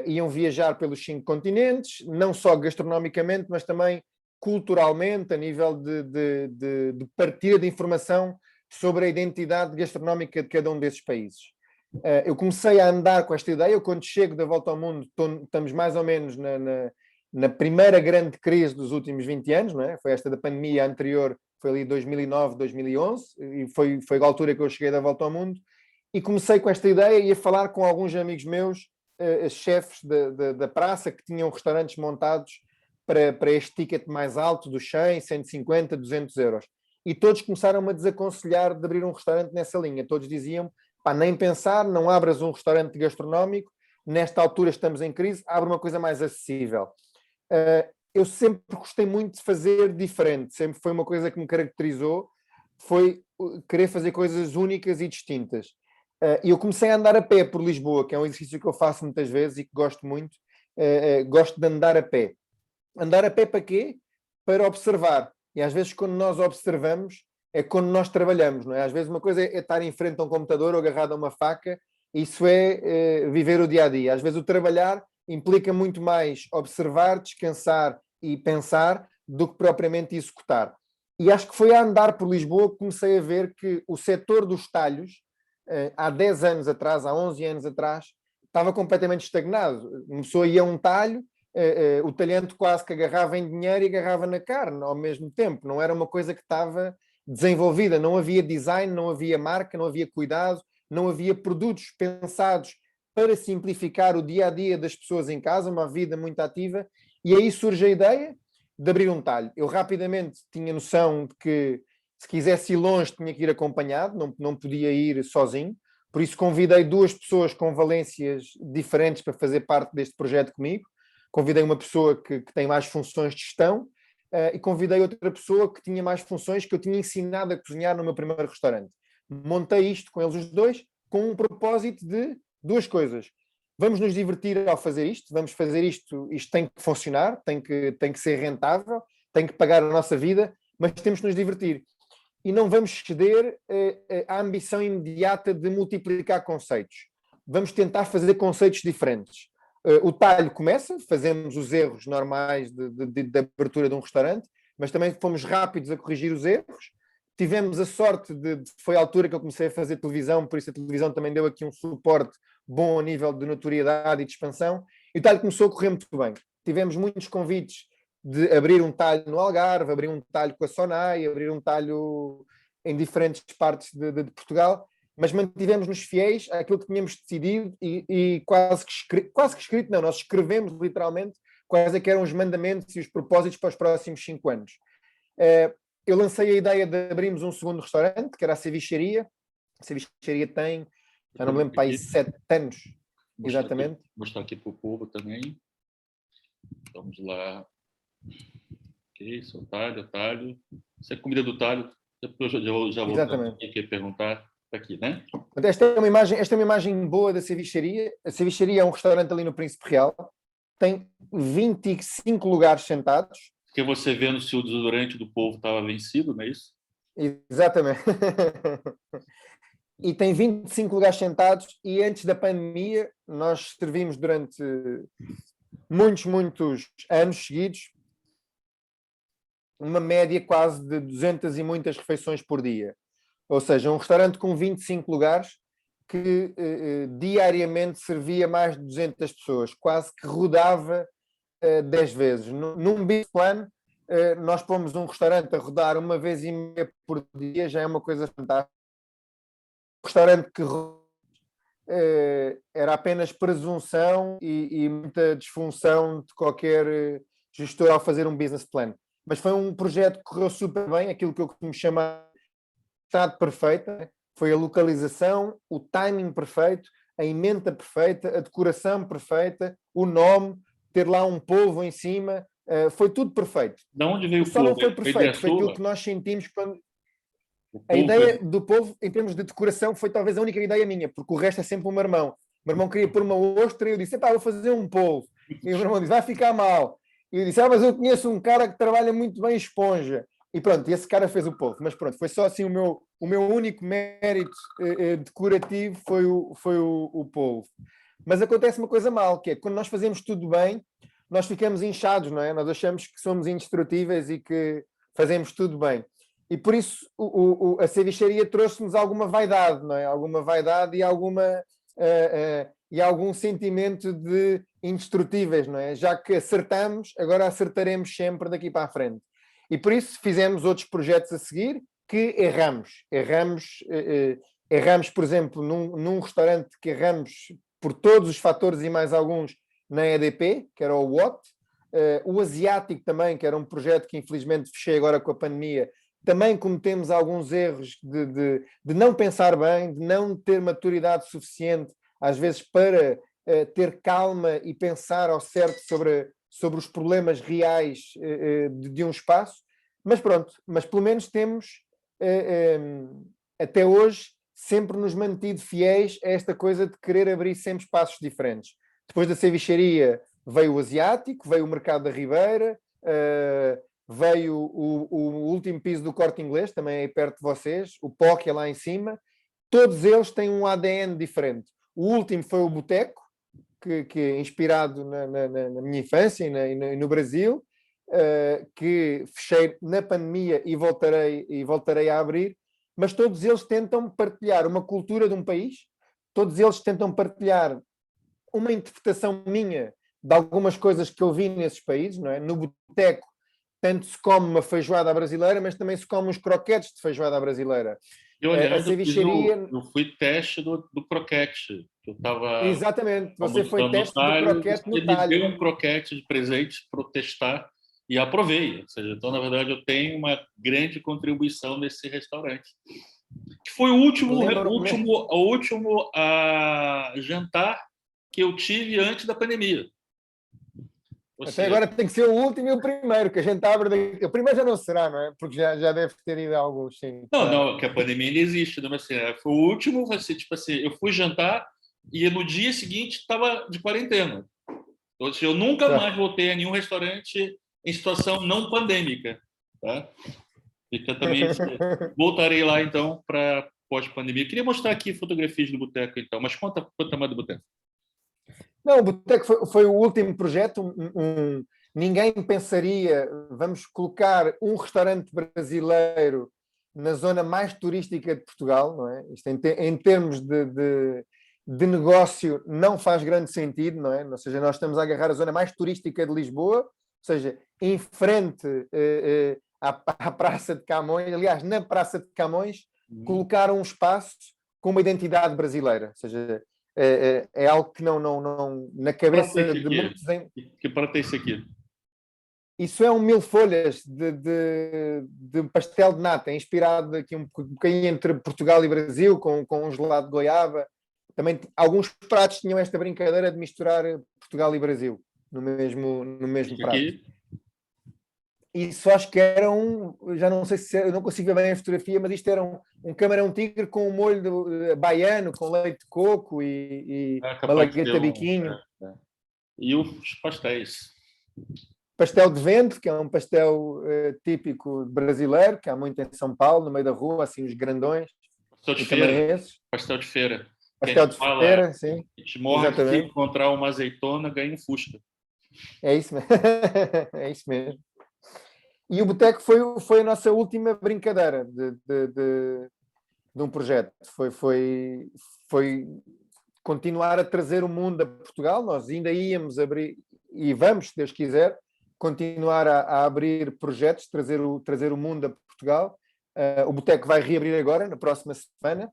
Iam viajar pelos 5 continentes, não só gastronomicamente, mas também culturalmente, a nível de partilha de informação sobre a identidade gastronómica de cada um desses países. Eu comecei a andar com esta ideia. Eu, quando chego da volta ao mundo, estamos mais ou menos na primeira grande crise dos últimos 20 anos, não é? Foi esta da pandemia anterior, foi ali 2009, 2011, e foi a altura que eu cheguei da volta ao mundo, e comecei com esta ideia e a falar com alguns amigos meus, chefes da praça, que tinham restaurantes montados para este ticket mais alto, dos 100, 150, 200 euros. E todos começaram-me a desaconselhar de abrir um restaurante nessa linha. Todos diziam, pá, nem pensar, não abras um restaurante gastronómico, nesta altura estamos em crise, abre uma coisa mais acessível. Eu sempre gostei muito de fazer diferente, sempre foi uma coisa que me caracterizou, foi querer fazer coisas únicas e distintas. E eu comecei a andar a pé por Lisboa, que é um exercício que eu faço muitas vezes e que gosto muito. Gosto de andar a pé. Andar a pé para quê? Para observar. E às vezes, quando nós observamos, é quando nós trabalhamos, não é? Às vezes uma coisa é estar em frente a um computador ou agarrado a uma faca, isso é viver o dia-a-dia. Às vezes o trabalhar implica muito mais observar, descansar e pensar do que propriamente executar. E acho que foi a andar por Lisboa que comecei a ver que o setor dos talhos, há 10 anos atrás, há 11 anos atrás, estava completamente estagnado. Uma pessoa ia a um talho, o talhante quase que agarrava em dinheiro e agarrava na carne ao mesmo tempo. Não era uma coisa que estava desenvolvida, não havia design, não havia marca, não havia cuidado, não havia produtos pensados para simplificar o dia-a-dia das pessoas em casa, uma vida muito ativa, e aí surge a ideia de abrir um talho. Eu rapidamente tinha noção de que, se quisesse ir longe, tinha que ir acompanhado, não podia ir sozinho, por isso convidei 2 pessoas com valências diferentes para fazer parte deste projeto comigo. Convidei uma pessoa que tem mais funções de gestão e convidei outra pessoa que tinha mais funções, que eu tinha ensinado a cozinhar no meu primeiro restaurante. Montei isto com eles os dois, com um propósito de 2 coisas. Vamos nos divertir ao fazer isto, vamos fazer isto tem que funcionar, tem que ser rentável, tem que pagar a nossa vida, mas temos que nos divertir. E não vamos ceder à ambição imediata de multiplicar conceitos. Vamos tentar fazer conceitos diferentes. O talho começa, fazemos os erros normais de abertura de um restaurante, mas também fomos rápidos a corrigir os erros. Tivemos a sorte foi a altura que eu comecei a fazer televisão, por isso a televisão também deu aqui um suporte bom a nível de notoriedade e de expansão, e o talho começou a correr muito bem. Tivemos muitos convites de abrir um talho no Algarve, abrir um talho com a Sonai, abrir um talho em diferentes partes de Portugal, mas mantivemos-nos fiéis àquilo que tínhamos decidido e quase que escrito, não, nós escrevemos literalmente quais é que eram os mandamentos e os propósitos para os próximos 5 anos. Eu lancei a ideia de abrirmos um segundo restaurante, que era a Cevicharia. A Cevicharia tem, já não me lembro, para aí 7 anos, exatamente. Vou mostrar aqui para o povo também. Vamos lá. Ok, isso é o talho. Isso é comida do talho. Eu já vou aqui perguntar. Aqui, né? Esta é uma imagem boa da Cevicharia. A Cevicharia é um restaurante ali no Príncipe Real. Tem 25 lugares sentados. Porque você vendo se o desodorante do povo estava vencido, não é isso? Exatamente. E tem 25 lugares sentados, e antes da pandemia nós servimos durante muitos anos seguidos uma média quase de 200 e muitas refeições por dia. Ou seja, um restaurante com 25 lugares que diariamente servia mais de 200 pessoas, quase que rodava 10 vezes. Num business plan, nós pomos um restaurante a rodar uma vez e meia por dia, já é uma coisa fantástica. Um restaurante que era apenas presunção e muita disfunção de qualquer gestor ao fazer um business plan. Mas foi um projeto que correu super bem, aquilo que eu costumo chamar de estado perfeito, né? Foi a localização, o timing perfeito, a emenda perfeita, a decoração perfeita, o nome, ter lá um polvo em cima, foi tudo perfeito. De onde veio o Só não polvo? foi Foi perfeito, foi aquilo sua? que nós sentimos quando... O A polvo ideia do polvo, em termos de decoração, foi talvez a única ideia minha, porque o resto é sempre o meu irmão. O meu irmão queria pôr uma ostra e eu disse, vou fazer um polvo. E o meu irmão disse, vai ficar mal. E eu disse, mas eu conheço um cara que trabalha muito bem esponja. E pronto, esse cara fez o polvo. Mas pronto, foi só assim o meu único mérito decorativo foi o polvo. Mas acontece uma coisa mal, que é quando nós fazemos tudo bem, nós ficamos inchados, não é? Nós achamos que somos indestrutíveis e que fazemos tudo bem. E por isso a cevicharia trouxe-nos alguma vaidade, não é? Alguma vaidade e algum sentimento de indestrutíveis, não é? Já que acertamos, agora acertaremos sempre daqui para a frente. E por isso fizemos outros projetos a seguir que erramos. Erramos, por exemplo, num restaurante que erramos por todos os fatores e mais alguns na EDP, que era o What. O Asiático também, que era um projeto que infelizmente fechei agora com a pandemia, também cometemos alguns erros de não pensar bem, de não ter maturidade suficiente, às vezes, para ter calma e pensar ao certo sobre os problemas reais de um espaço. Mas pronto, mas pelo menos temos, até hoje, sempre nos mantido fiéis a esta coisa de querer abrir sempre espaços diferentes. Depois da cevicharia veio o Asiático, veio o Mercado da Ribeira, veio o último piso do Corte Inglês, também aí perto de vocês, o POC é lá em cima. Todos eles têm um ADN diferente. O último foi o Boteco, que é inspirado na minha infância e no Brasil, que fechei na pandemia e voltarei a abrir, mas todos eles tentam partilhar uma cultura de um país, todos eles tentam partilhar uma interpretação minha de algumas coisas que eu vi nesses países, não é? No Boteco, tanto se come uma feijoada brasileira, mas também se come uns croquetes de feijoada brasileira. E, aliás, a cevicharia... eu fui teste do croquete. Eu estava Exatamente, você foi almoçando no teste do talho, croquete no ele me deu talho. um croquete de presente para eu testar e aprovei. Ou seja, então, na verdade, eu tenho uma grande contribuição nesse restaurante. Que foi o último jantar que eu tive antes da pandemia. Até agora tem que ser o último e o primeiro, que a gente abre daqui. O primeiro já não será, não é? Porque já deve ter ido a alguns, sim. Não, que a pandemia ainda existe, né? Mas, assim, foi o último, vai ser tipo assim, eu fui jantar e no dia seguinte estava de quarentena. Ou seja, eu nunca mais voltei a nenhum restaurante em situação não pandêmica, tá? Fica também, voltarei lá então para pós-pandemia. Queria mostrar aqui fotografias do Boteco, então, mas conta mais do Boteco. Não, o Boteco foi o último projeto. Ninguém pensaria, vamos colocar um restaurante brasileiro na zona mais turística de Portugal, não é? Isto em termos de negócio não faz grande sentido, não é? Ou seja, nós estamos a agarrar a zona mais turística de Lisboa, ou seja, em frente à Praça de Camões, aliás, na Praça de Camões, colocar um espaço com uma identidade brasileira, ou seja, é algo que não na cabeça de muitos... Que prato é esse aqui? Isso é um mil folhas de pastel de nata, inspirado aqui um bocadinho entre Portugal e Brasil, com um gelado de goiaba. Também alguns pratos tinham esta brincadeira de misturar Portugal e Brasil no mesmo prato. Aqui? Isso acho que era já não sei se eu não consigo ver bem a fotografia, mas isto era um camarão-tigre com um molho baiano, com leite de coco e malagueta biquinho. E os pastéis? Pastel de vento, que é um pastel típico brasileiro, que há muito em São Paulo, no meio da rua, assim, os grandões. Pastel de feira. Pastel de feira. Pastel de feira, sim. A gente morre de encontrar uma azeitona, ganha um fusca. É isso mesmo. É isso mesmo. E o Boteco foi a nossa última brincadeira de um projeto. Foi continuar a trazer o mundo a Portugal. Nós ainda íamos abrir, e vamos, se Deus quiser, continuar a abrir projetos, trazer o mundo a Portugal. O Boteco vai reabrir agora, na próxima semana,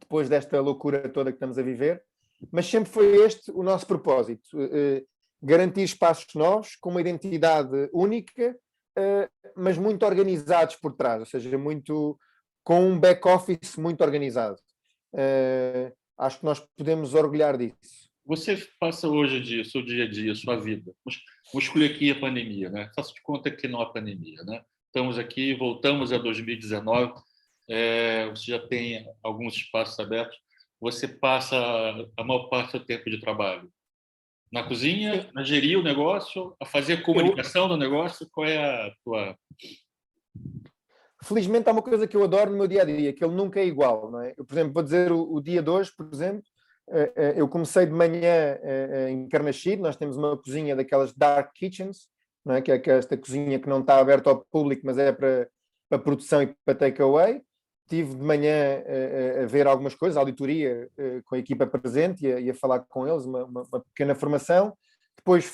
depois desta loucura toda que estamos a viver. Mas sempre foi este o nosso propósito. Garantir espaços novos, com uma identidade única, mas muito organizados por trás, ou seja, com um back-office muito organizado. Acho que nós podemos orgulhar disso. Você passa hoje o seu dia a dia, a sua vida. Vamos escolher aqui a pandemia, né? Faça de conta que não há pandemia, né? Estamos aqui, voltamos a 2019, você já tem alguns espaços abertos. Você passa a maior parte do seu tempo de trabalho na cozinha, a gerir o negócio, a fazer a comunicação do negócio. Qual é a tua... Felizmente há uma coisa que eu adoro no meu dia-a-dia, que ele nunca é igual, não é? Eu, por exemplo, vou dizer o dia de hoje, por exemplo, eu comecei de manhã em Carnaxide. Nós temos uma cozinha daquelas dark kitchens, não é? Que é esta cozinha que não está aberta ao público, mas é para produção e para takeaway. Estive de manhã a ver algumas coisas, a auditoria com a equipa presente e a falar com eles, uma pequena formação. Depois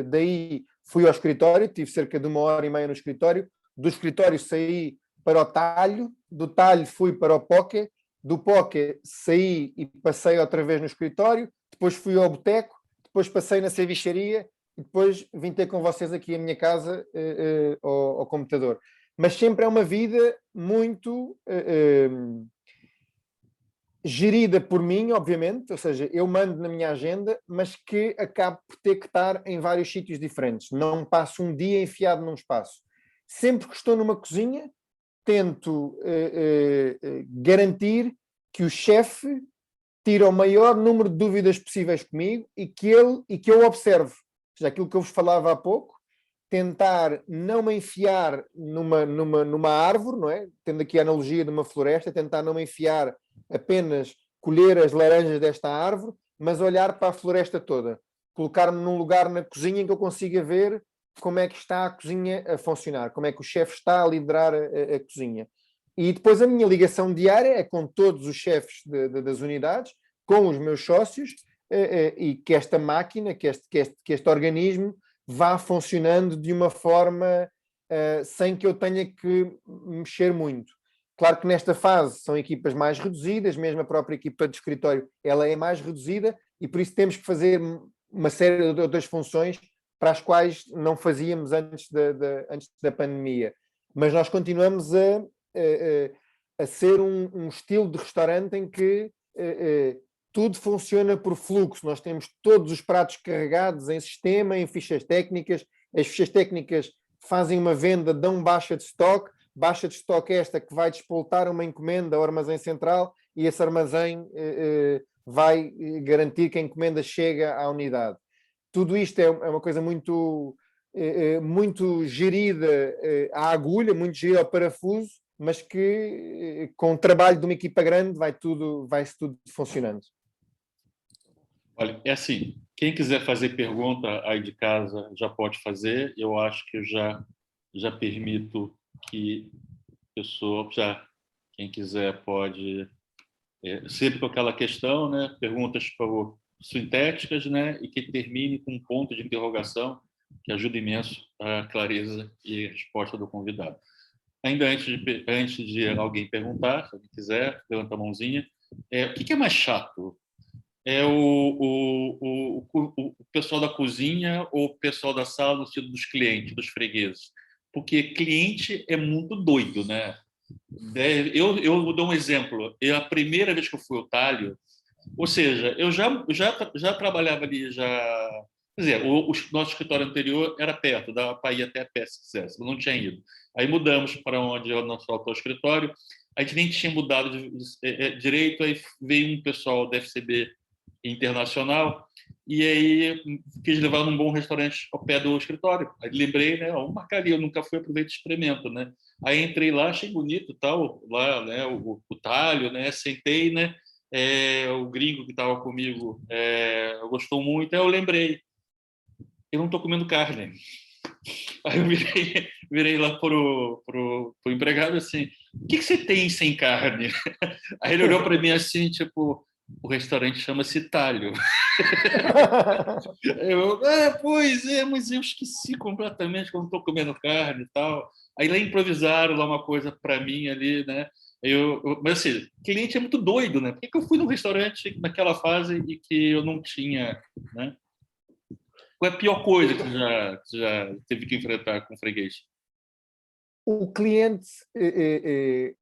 daí fui ao escritório, tive cerca de 1h30 no escritório. Do escritório saí para o talho, do talho fui para o poké, do poké saí e passei outra vez no escritório, depois fui ao boteco, depois passei na cevicharia e depois vim ter com vocês aqui à minha casa ao computador. Mas sempre é uma vida muito gerida por mim, obviamente, ou seja, eu mando na minha agenda, mas que acabo por ter que estar em vários sítios diferentes. Não passo um dia enfiado num espaço. Sempre que estou numa cozinha, tento garantir que o chefe tira o maior número de dúvidas possíveis comigo e que eu observo. Ou seja, aquilo que eu vos falava há pouco, tentar não me enfiar numa árvore, não é? Tendo aqui a analogia de uma floresta, tentar não me enfiar apenas colher as laranjas desta árvore, mas olhar para a floresta toda. Colocar-me num lugar na cozinha em que eu consiga ver como é que está a cozinha a funcionar, como é que o chefe está a liderar a cozinha. E depois a minha ligação diária é com todos os chefes das unidades, com os meus sócios, e que esta máquina, que este organismo vá funcionando de uma forma sem que eu tenha que mexer muito. Claro que nesta fase são equipas mais reduzidas, mesmo a própria equipa de escritório ela é mais reduzida e por isso temos que fazer uma série de outras funções para as quais não fazíamos antes da pandemia. Mas nós continuamos a ser um estilo de restaurante em que tudo funciona por fluxo. Nós temos todos os pratos carregados em sistema, em fichas técnicas. As fichas técnicas fazem uma venda, dão baixa de estoque esta que vai despoltar uma encomenda ao armazém central e esse armazém vai garantir que a encomenda chega à unidade. Tudo isto é uma coisa muito gerida à agulha, muito gerida ao parafuso, mas que com o trabalho de uma equipa grande vai-se tudo funcionando. Olha, é assim, quem quiser fazer pergunta aí de casa já pode fazer. Eu acho que eu já permito que quem quiser pode, sempre com aquela questão, né? Perguntas, por favor, sintéticas, né? E que termine com um ponto de interrogação que ajuda imenso a clareza e a resposta do convidado. Ainda antes de alguém perguntar, se alguém quiser, levanta a mãozinha. O que é mais chato? É o pessoal da cozinha ou o pessoal da sala no sentido dos clientes, dos fregueses? Porque cliente é muito doido, né? Eu dou um exemplo. A primeira vez que eu fui ao talho, ou seja, eu já trabalhava ali, quer dizer, o nosso escritório anterior era perto, dava para ir até a pé se quisesse, mas não tinha ido. Aí mudamos para onde é o nosso atual escritório, a gente nem tinha mudado direito, aí veio um pessoal da FCB internacional, e aí quis levar num bom restaurante ao pé do escritório. Aí lembrei, né, vamos marcar ali, eu nunca fui, aproveito e experimento, né? Aí entrei lá, achei bonito tal, lá, né, o talho, né, sentei, né, o gringo que estava comigo gostou muito, aí eu lembrei, eu não estou comendo carne. Aí eu virei lá pro empregado assim, o que você tem sem carne? Aí ele olhou para mim assim, tipo, o restaurante chama-se Talho. Pois é, mas eu esqueci completamente que eu não estou comendo carne e tal. Aí lá improvisaram lá uma coisa para mim ali, né? Mas assim, cliente é muito doido, né? Por que eu fui num restaurante naquela fase e que eu não tinha, né? Qual é a pior coisa que você já teve que enfrentar com freguês? O cliente, eh, eh,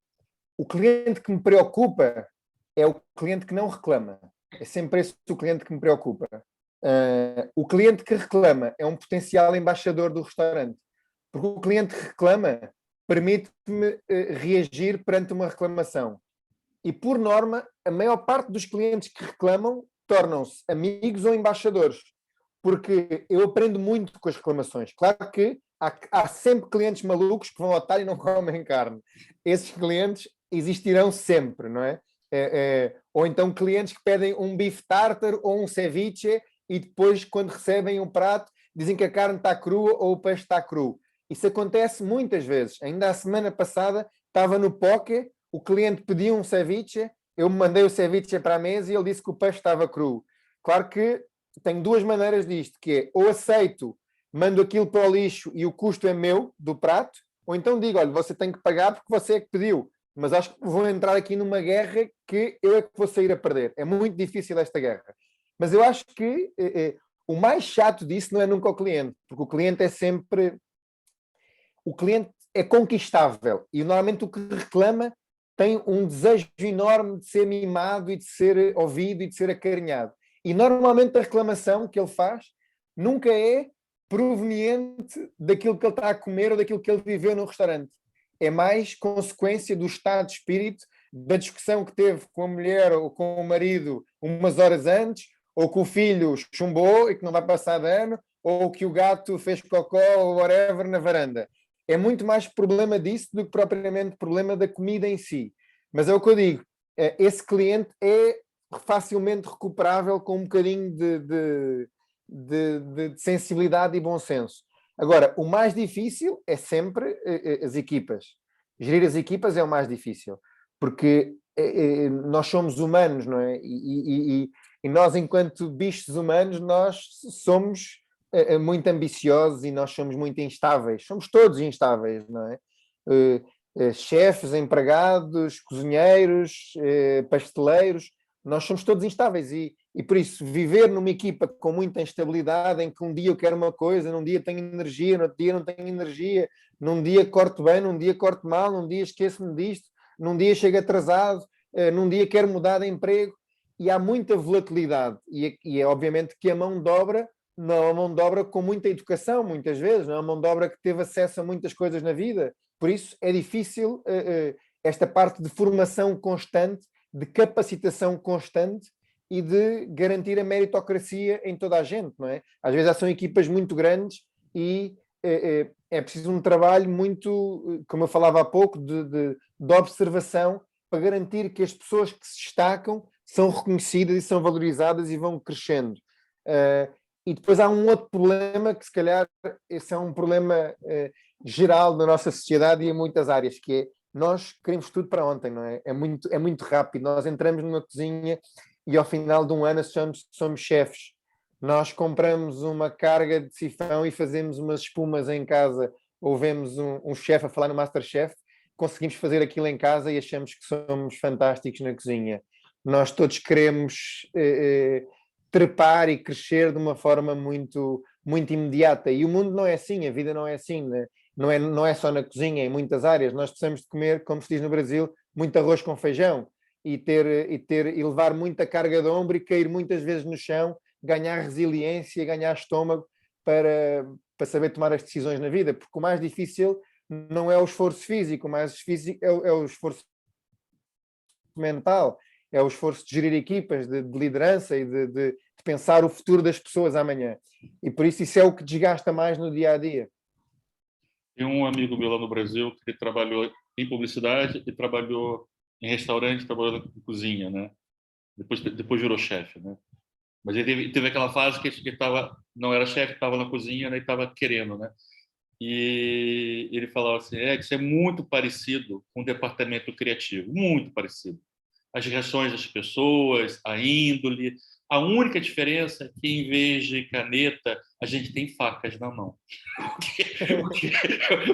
o cliente que me preocupa é o cliente que não reclama. É sempre esse o cliente que me preocupa. O cliente que reclama é um potencial embaixador do restaurante. Porque o cliente que reclama permite-me reagir perante uma reclamação. E, por norma, a maior parte dos clientes que reclamam tornam-se amigos ou embaixadores. Porque eu aprendo muito com as reclamações. Claro que há sempre clientes malucos que vão ao talho e não comem carne. Esses clientes existirão sempre, não é? Ou então clientes que pedem um bife tartar ou um ceviche e depois, quando recebem um prato, dizem que a carne está crua ou o peixe está cru. Isso acontece muitas vezes. Ainda a semana passada estava no poke, o cliente pediu um ceviche, eu mandei o ceviche para a mesa e ele disse que o peixe estava cru. Claro que tenho duas maneiras disto, que é ou aceito, mando aquilo para o lixo e o custo é meu, do prato, ou então digo, olha, você tem que pagar porque você é que pediu, mas acho que vou entrar aqui numa guerra que eu é que vou sair a perder. É muito difícil esta guerra. Mas eu acho que o mais chato disso não é nunca o cliente, porque o cliente é sempre... O cliente é conquistável e normalmente o que reclama tem um desejo enorme de ser mimado e de ser ouvido e de ser acarinhado. E normalmente a reclamação que ele faz nunca é proveniente daquilo que ele está a comer ou daquilo que ele viveu no restaurante. É mais consequência do estado de espírito, da discussão que teve com a mulher ou com o marido umas horas antes, ou que o filho chumbou e que não vai passar de ano, ou que o gato fez cocó ou whatever na varanda. É muito mais problema disso do que propriamente problema da comida em si. Mas é o que eu digo, esse cliente é facilmente recuperável com um bocadinho de sensibilidade e bom senso. Agora, o mais difícil é sempre as equipas. Gerir as equipas é o mais difícil, porque nós somos humanos, não é? E nós, enquanto bichos humanos, nós somos muito ambiciosos e nós somos muito instáveis. Somos todos instáveis, não é? Chefes, empregados, cozinheiros, pasteleiros, nós somos todos instáveis e por isso viver numa equipa com muita instabilidade, em que um dia eu quero uma coisa, num dia tenho energia, no outro dia não tenho energia, num dia corto bem, num dia corto mal, num dia esqueço-me disto, num dia chego atrasado, num dia quero mudar de emprego, e há muita volatilidade e é obviamente que a mão de obra não é uma mão de obra com muita educação, muitas vezes, não é uma mão de obra que teve acesso a muitas coisas na vida. Por isso é difícil esta parte de formação constante, de capacitação constante e de garantir a meritocracia em toda a gente, não é? Às vezes são equipas muito grandes e é preciso um trabalho muito, como eu falava há pouco, de observação para garantir que as pessoas que se destacam são reconhecidas e são valorizadas e vão crescendo. E depois há um outro problema que, se calhar, esse é um problema geral na nossa sociedade e em muitas áreas, que é nós queremos tudo para ontem, não é? É muito rápido. Nós entramos numa cozinha e ao final de um ano somos chefes. Nós compramos uma carga de sifão e fazemos umas espumas em casa, ou vemos um chefe a falar no MasterChef, conseguimos fazer aquilo em casa e achamos que somos fantásticos na cozinha. Nós todos queremos trepar e crescer de uma forma muito, muito imediata. E o mundo não é assim, a vida não é assim, né? Não é só na cozinha, em muitas áreas. Nós precisamos de comer, como se diz no Brasil, muito arroz com feijão e levar muita carga de ombro e cair muitas vezes no chão, ganhar resiliência, ganhar estômago para saber tomar as decisões na vida, porque o mais difícil não é o esforço físico, o mais difícil é o esforço mental, é o esforço de gerir equipas, de liderança e de pensar o futuro das pessoas amanhã. E por isso é o que desgasta mais no dia a dia. Tem um amigo meu lá no Brasil que trabalhou em publicidade e trabalhou em restaurante, trabalhou em cozinha, né? Depois virou chefe, né? Mas ele teve aquela fase que ele não era chefe, estava na cozinha, né, e estava querendo, né? e ele falava assim, isso é muito parecido com o departamento criativo, muito parecido. As reações das pessoas, a índole. A única diferença é que, em vez de caneta, a gente tem facas na mão.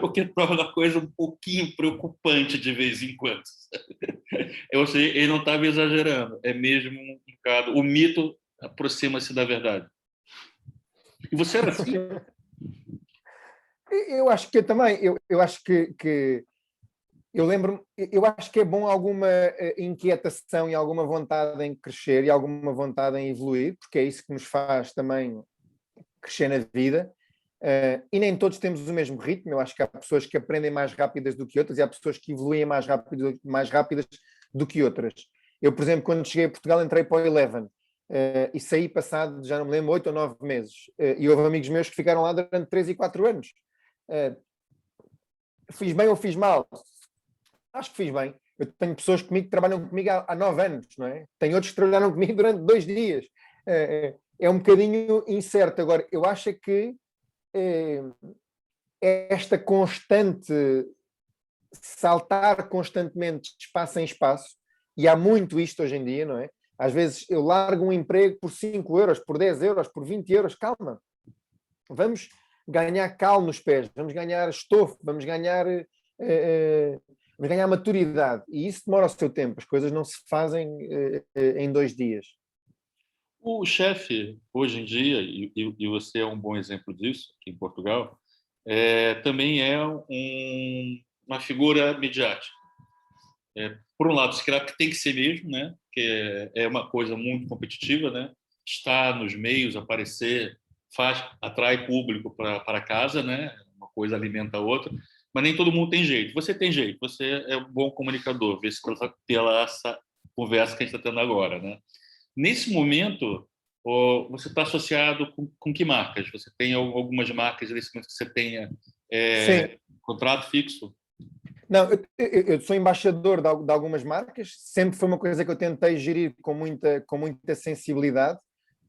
O que torna a coisa um pouquinho preocupante de vez em quando. Eu sei, ele não estava exagerando, é mesmo um bocado. O mito aproxima-se da verdade. E você era assim? Eu acho que eu também, eu acho que eu lembro-me, eu acho que é bom alguma inquietação e alguma vontade em crescer e alguma vontade em evoluir, porque é isso que nos faz também crescer na vida. E nem todos temos o mesmo ritmo. Eu acho que há pessoas que aprendem mais rápidas do que outras e há pessoas que evoluem mais rápidas do que outras. Eu, por exemplo, quando cheguei a Portugal, entrei para o Eleven e saí passado, já não me lembro, 8 ou 9 meses. E houve amigos meus que ficaram lá durante 3 e 4 anos. Fiz bem ou fiz mal? Acho que fiz bem. Eu tenho pessoas comigo que trabalham comigo há 9 anos, não é? Tenho outros que trabalharam comigo durante 2 dias. É um bocadinho incerto. Agora, eu acho que esta constante saltar constantemente de espaço em espaço, e há muito isto hoje em dia, não é? Às vezes eu largo um emprego por 5 euros, por 10 euros, por 20 euros, calma. Vamos ganhar cal nos pés, vamos ganhar estofo, vamos ganhar maturidade. E isso demora o seu tempo, as coisas não se fazem em 2 dias. O chefe, hoje em dia, e você é um bom exemplo disso, aqui em Portugal, também é uma figura midiática. Por um lado, se calhar que tem que ser mesmo, né? Que é uma coisa muito competitiva, né? Estar nos meios, aparecer, atrai público para casa, né? Uma coisa alimenta a outra, mas nem todo mundo tem jeito. Você tem jeito, você é um bom comunicador, vê se pela essa conversa que a gente está tendo agora, né? Nesse momento, você está associado com que marcas? Você tem algumas marcas nesse momento que você tenha contrato fixo? Não, eu sou embaixador de algumas marcas, sempre foi uma coisa que eu tentei gerir com muita sensibilidade,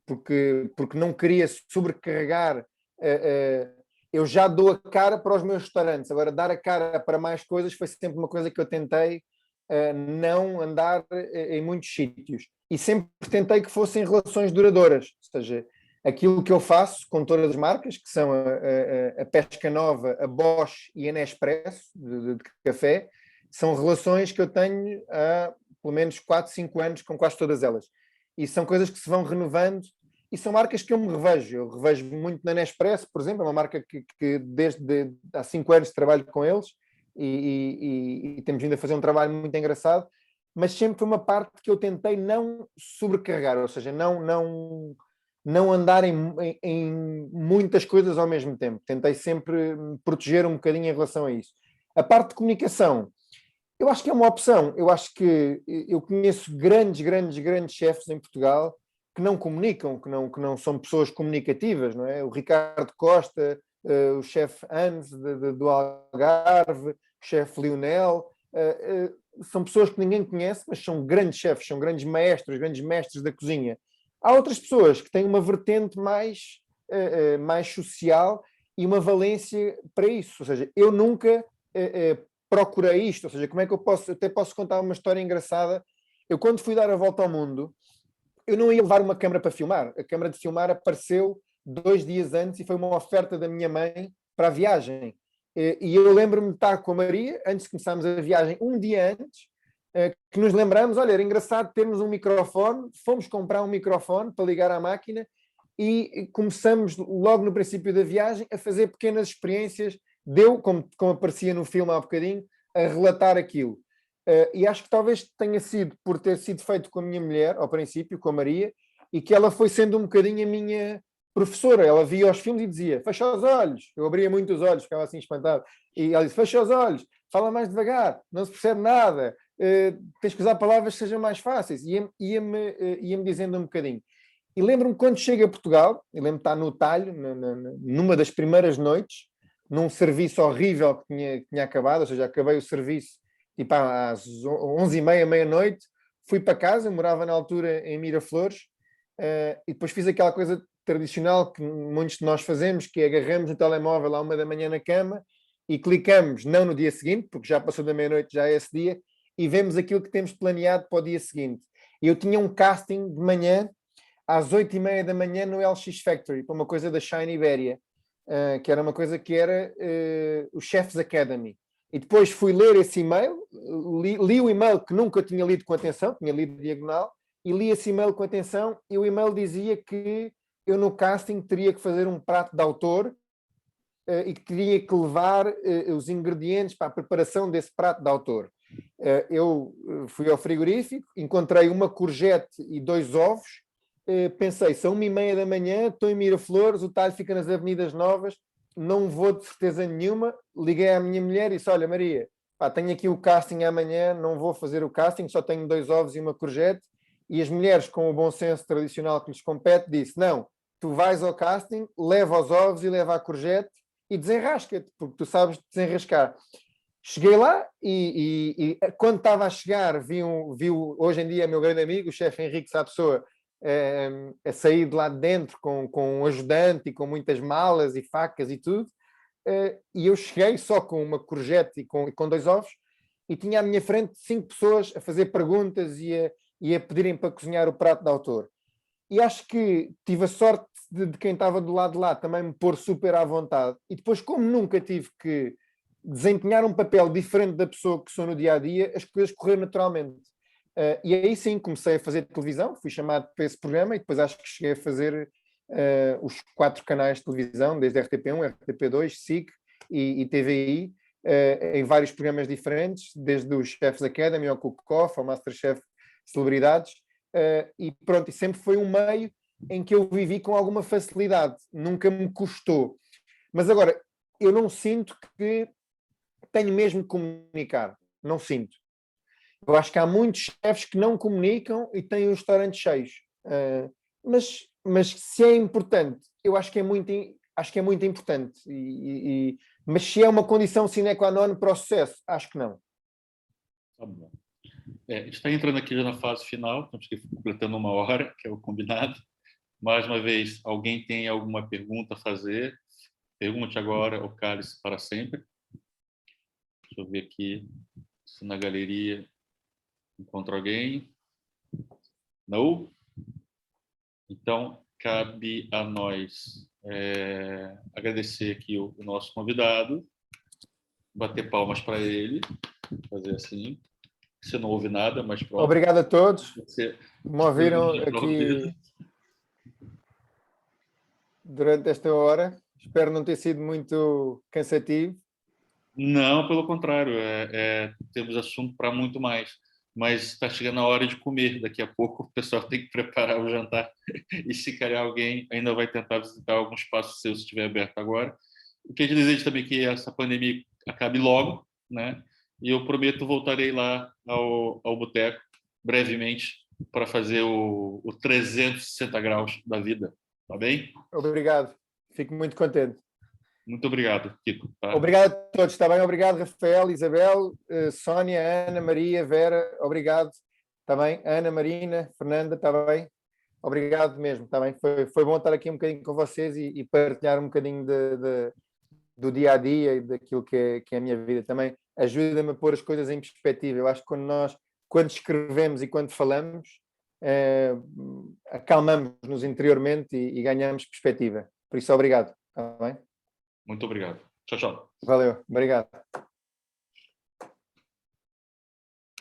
porque não queria sobrecarregar. Eu já dou a cara para os meus restaurantes, agora dar a cara para mais coisas foi sempre uma coisa que eu tentei não andar em muitos sítios. E sempre tentei que fossem relações duradouras, ou seja, aquilo que eu faço com todas as marcas, que são a Pesca Nova, a Bosch e a Nespresso, de café, são relações que eu tenho há pelo menos 4, 5 anos com quase todas elas. E são coisas que se vão renovando e são marcas que eu me revejo. Eu revejo muito na Nespresso, por exemplo, é uma marca que desde há 5 anos trabalho com eles e temos vindo a fazer um trabalho muito engraçado, mas sempre foi uma parte que eu tentei não sobrecarregar, ou seja, não andar em muitas coisas ao mesmo tempo. Tentei sempre me proteger um bocadinho em relação a isso. A parte de comunicação, eu acho que é uma opção. Eu acho que eu conheço grandes chefes em Portugal que não comunicam, que não são pessoas comunicativas, não é? O Ricardo Costa, o chefe Hans do Algarve, o chefe Lionel, são pessoas que ninguém conhece, mas são grandes chefes, são grandes mestres da cozinha. Há outras pessoas que têm uma vertente mais social e uma valência para isso. Ou seja, eu nunca procurei isto. Ou seja, como é que eu até posso contar uma história engraçada. Eu, quando fui dar a volta ao mundo, eu não ia levar uma câmara para filmar. A câmara de filmar apareceu 2 dias antes e foi uma oferta da minha mãe para a viagem. E eu lembro-me de estar com a Maria, antes de começarmos a viagem, um dia antes, que nos lembramos, olha, era engraçado termos um microfone, fomos comprar um microfone para ligar à máquina e começamos logo no princípio da viagem a fazer pequenas experiências, como aparecia no filme há bocadinho, a relatar aquilo. E acho que talvez tenha sido por ter sido feito com a minha mulher, ao princípio, com a Maria, e que ela foi sendo um bocadinho a minha professora. Ela via os filmes e dizia, fecha os olhos. Eu abria muito os olhos, ficava assim espantado. E ela disse, fecha os olhos, fala mais devagar, não se percebe nada. Tens que usar palavras que sejam mais fáceis. Ia-me dizendo um bocadinho. E lembro-me quando chego a Portugal, eu lembro-me de estar no talho, numa das primeiras noites, num serviço horrível que tinha acabado, ou seja, acabei o serviço tipo às 11h30, meia-noite, fui para casa, eu morava na altura em Miraflores, e depois fiz aquela coisa tradicional que muitos de nós fazemos, que é agarramos o telemóvel à 1 da manhã na cama e clicamos, não no dia seguinte, porque já passou da meia-noite, já é esse dia, e vemos aquilo que temos planeado para o dia seguinte. Eu tinha um casting de manhã, às 8h30 da manhã, no LX Factory, para uma coisa da Shine Iberia, que era uma coisa que era o Chef's Academy. E depois fui ler esse e-mail, li o e-mail que nunca tinha lido com atenção, tinha lido diagonal, e li esse e-mail com atenção, e o e-mail dizia que eu no casting teria que fazer um prato de autor e que teria que levar os ingredientes para a preparação desse prato de autor. Eu fui ao frigorífico, encontrei uma courgette e 2 ovos, pensei, são 1h30 da manhã, estou em Miraflores, o talho fica nas Avenidas Novas, não vou de certeza nenhuma. Liguei à minha mulher e disse, olha Maria, tenho aqui o casting amanhã, não vou fazer o casting, só tenho 2 ovos e uma courgette. E as mulheres, com o bom senso tradicional que lhes compete, disse, não, tu vais ao casting, leva os ovos e leva a courgette e desenrasca-te, porque tu sabes desenrascar. Cheguei lá e quando estava a chegar, vi hoje em dia meu grande amigo, o chefe Henrique Sá Pessoa, a sair de lá de dentro com um ajudante e com muitas malas e facas e tudo, e eu cheguei só com uma courgette e com 2 ovos, e tinha à minha frente 5 pessoas a fazer perguntas e a pedirem para cozinhar o prato de autor. E acho que tive a sorte de quem estava do lado de lá também me pôr super à vontade, e depois, como nunca tive que desempenhar um papel diferente da pessoa que sou no dia-a-dia, as coisas correram naturalmente. E aí sim comecei a fazer televisão, fui chamado para esse programa e depois acho que cheguei a fazer os 4 canais de televisão, desde RTP1, RTP2, SIC e TVI, em vários programas diferentes, desde o Chef's Academy ao Cook Off, ao Masterchef Celebridades, e pronto, e sempre foi um meio em que eu vivi com alguma facilidade, nunca me custou. Mas agora, eu não sinto que tenho mesmo que comunicar, não sinto. Eu acho que há muitos chefes que não comunicam e têm os restaurantes cheios. Mas se é importante, eu acho que é muito importante. Mas se é uma condição sine qua non para o sucesso, acho que não. Tá bom. A gente está entrando aqui já na fase final, estamos completando 1 hora, que é o combinado. Mais uma vez, alguém tem alguma pergunta a fazer? Pergunte agora ou cale-se para sempre. Deixa eu ver aqui se na galeria encontro alguém. Não? Então, cabe a nós agradecer aqui o nosso convidado, bater palmas para ele, fazer assim. Você não ouve nada, mas pronto. Obrigado a todos. Você me ouviram aqui durante esta hora. Espero não ter sido muito cansativo. Não, pelo contrário, temos assunto para muito mais. Mas está chegando a hora de comer. Daqui a pouco o pessoal tem que preparar o jantar. E se calhar alguém ainda vai tentar visitar algum espaço seu, se estiver aberto agora. O que eu desejo também é que essa pandemia acabe logo, né? E eu prometo voltarei lá ao boteco brevemente para fazer o 360 graus da vida. Tá bem? Obrigado. Fico muito contente. Muito obrigado, Kiko. Tá? Obrigado a todos, está bem? Obrigado, Rafael, Isabel, Sónia, Ana, Maria, Vera, obrigado. Está bem? Ana, Marina, Fernanda, está bem? Obrigado mesmo, está bem? Foi bom estar aqui um bocadinho com vocês e partilhar um bocadinho do dia-a-dia e daquilo que é a minha vida também. Ajuda-me a pôr as coisas em perspectiva. Eu acho que quando escrevemos e quando falamos, acalmamos-nos interiormente e ganhamos perspectiva. Por isso, obrigado, está bem? Muito obrigado. Tchau, tchau. Valeu, obrigado.